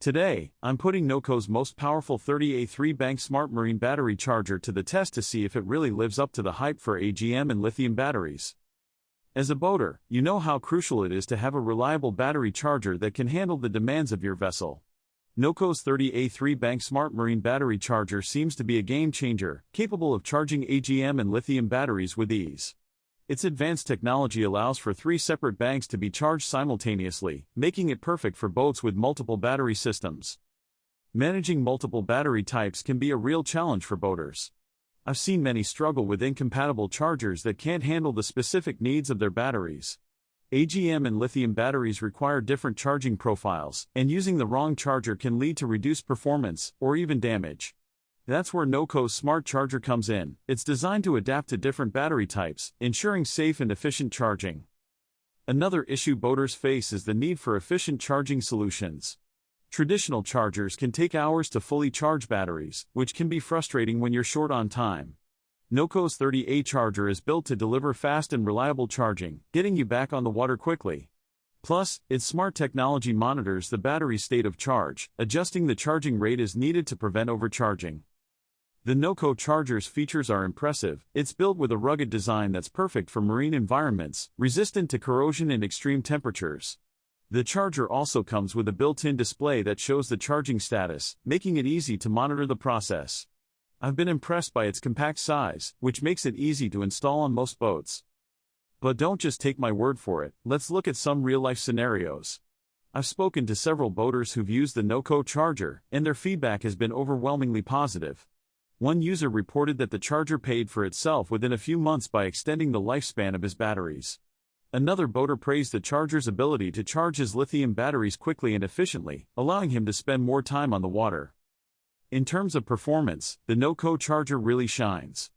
Today, I'm putting NOCO's most powerful 30A3 bank smart marine battery charger to the test to see if it really lives up to the hype for AGM and lithium batteries. As a boater, you know how crucial it is to have a reliable battery charger that can handle the demands of your vessel. NOCO's 30A3 bank smart marine battery charger seems to be a game changer, capable of charging AGM and lithium batteries with ease. Its advanced technology allows for 3 separate banks to be charged simultaneously, making it perfect for boats with multiple battery systems. Managing multiple battery types can be a real challenge for boaters. I've seen many struggle with incompatible chargers that can't handle the specific needs of their batteries. AGM and lithium batteries require different charging profiles, and using the wrong charger can lead to reduced performance or even damage. That's where NOCO's smart charger comes in. It's designed to adapt to different battery types, ensuring safe and efficient charging. Another issue boaters face is the need for efficient charging solutions. Traditional chargers can take hours to fully charge batteries, which can be frustrating when you're short on time. NOCO's 30A charger is built to deliver fast and reliable charging, getting you back on the water quickly. Plus, its smart technology monitors the battery's state of charge, adjusting the charging rate as needed to prevent overcharging. The NOCO charger's features are impressive. It's built with a rugged design that's perfect for marine environments, resistant to corrosion and extreme temperatures. The charger also comes with a built-in display that shows the charging status, making it easy to monitor the process. I've been impressed by its compact size, which makes it easy to install on most boats. But don't just take my word for it, let's look at some real-life scenarios. I've spoken to several boaters who've used the NOCO charger, and their feedback has been overwhelmingly positive. One user reported that the charger paid for itself within a few months by extending the lifespan of his batteries. Another boater praised the charger's ability to charge his lithium batteries quickly and efficiently, allowing him to spend more time on the water. In terms of performance, the NOCO charger really shines.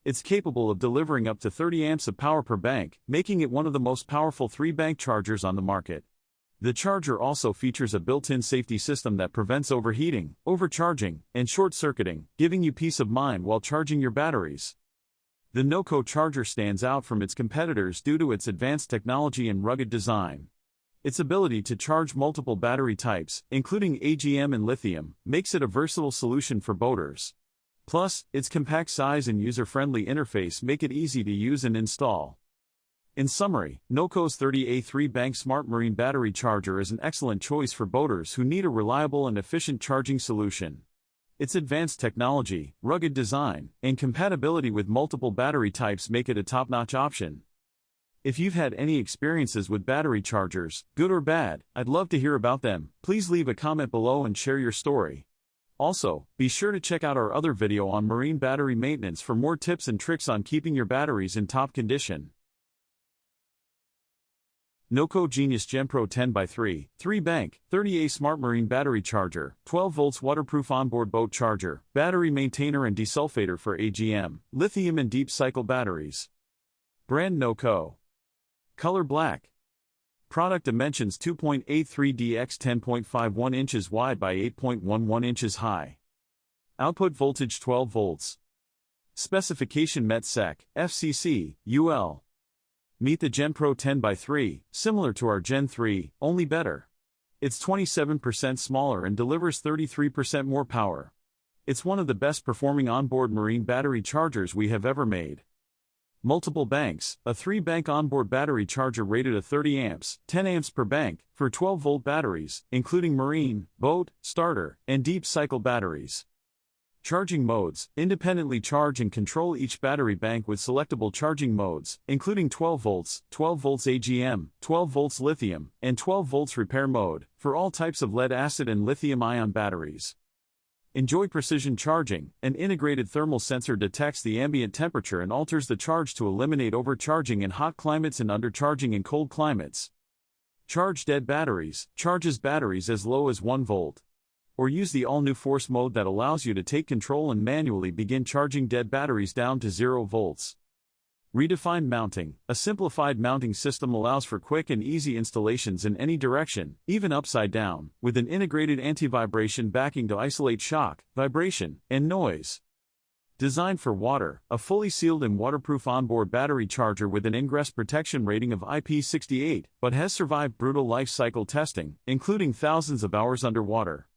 It's capable of delivering up to 30 amps of power per bank, making it one of the most powerful 3-bank chargers on the market. The charger also features a built-in safety system that prevents overheating, overcharging, and short-circuiting, giving you peace of mind while charging your batteries. The NOCO charger stands out from its competitors due to its advanced technology and rugged design. Its ability to charge multiple battery types, including AGM and lithium, makes it a versatile solution for boaters. Plus, its compact size and user-friendly interface make it easy to use and install. In summary, NOCO's 30A3 bank smart marine battery charger is an excellent choice for boaters who need a reliable and efficient charging solution. Its advanced technology, rugged design, and compatibility with multiple battery types make it a top-notch option. If you've had any experiences with battery chargers, good or bad, I'd love to hear about them. Please leave a comment below and share your story. Also, be sure to check out our other video on marine battery maintenance for more tips and tricks on keeping your batteries in top condition. NOCO Genius GENPRO10X3, 3-bank, 30A Smart Marine Battery Charger, 12 volts waterproof onboard boat charger, battery maintainer and desulfator for AGM, lithium and deep cycle batteries. Brand NOCO. Color black. Product dimensions 2.83 x 10.51 inches wide by 8.11 inches high. Output voltage 12 volts. Specification Met Sec, FCC, UL. Meet the GENPRO 10x3, similar to our Gen 3, only better. It's 27% smaller and delivers 33% more power. It's one of the best performing onboard marine battery chargers we have ever made. Multiple banks, a 3-bank onboard battery charger rated at 30 amps, 10 amps per bank, for 12-volt batteries, including marine, boat, starter, and deep cycle batteries. Charging modes: independently charge and control each battery bank with selectable charging modes, including 12 volts AGM, 12 volts lithium, and 12 volts repair mode, for all types of lead-acid and lithium-ion batteries. Enjoy precision charging. An integrated thermal sensor detects the ambient temperature and alters the charge to eliminate overcharging in hot climates and undercharging in cold climates. Charge dead batteries: charges batteries as low as 1 volt. Or use the all-new force mode that allows you to take control and manually begin charging dead batteries down to 0 volts. Redefined mounting: a simplified mounting system allows for quick and easy installations in any direction, even upside down, with an integrated anti-vibration backing to isolate shock, vibration, and noise. Designed for water, a fully sealed and waterproof onboard battery charger with an ingress protection rating of IP68, but has survived brutal life cycle testing, including thousands of hours underwater.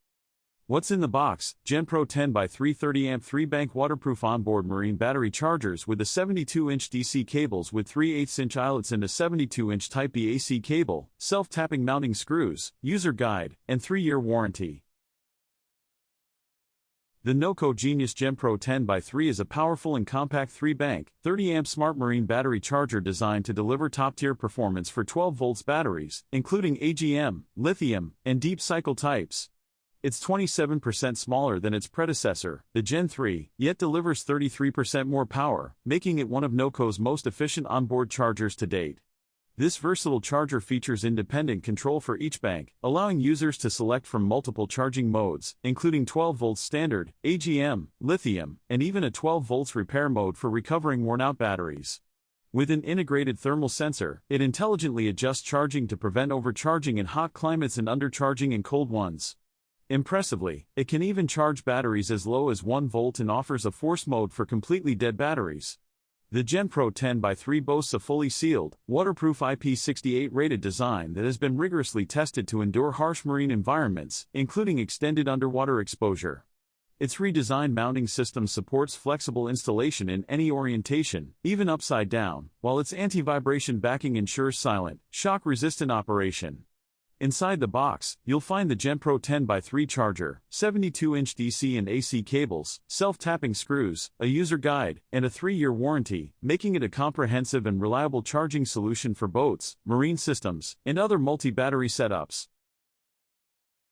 What's in the box? GenPro 10x3 30-amp 3-bank waterproof onboard marine battery chargers with a 72-inch DC cables with 3/8-inch eyelets and a 72-inch Type B AC cable, self-tapping mounting screws, user guide, and 3-year warranty. The NOCO Genius GENPRO 10x3 is a powerful and compact 3-bank, 30-amp smart marine battery charger designed to deliver top-tier performance for 12-volt batteries, including AGM, lithium, and deep cycle types. It's 27% smaller than its predecessor, the Gen 3, yet delivers 33% more power, making it one of NOCO's most efficient onboard chargers to date. This versatile charger features independent control for each bank, allowing users to select from multiple charging modes, including 12-volt standard, AGM, lithium, and even a 12-volt repair mode for recovering worn-out batteries. With an integrated thermal sensor, it intelligently adjusts charging to prevent overcharging in hot climates and undercharging in cold ones. Impressively, it can even charge batteries as low as 1 volt and offers a force mode for completely dead batteries. The GenPro 10x3 boasts a fully sealed, waterproof IP68 rated design that has been rigorously tested to endure harsh marine environments, including extended underwater exposure. Its redesigned mounting system supports flexible installation in any orientation, even upside down, while its anti-vibration backing ensures silent, shock-resistant operation. Inside the box, you'll find the GenPro 10x3 charger, 72-inch DC and AC cables, self-tapping screws, a user guide, and a 3-year warranty, making it a comprehensive and reliable charging solution for boats, marine systems, and other multi-battery setups.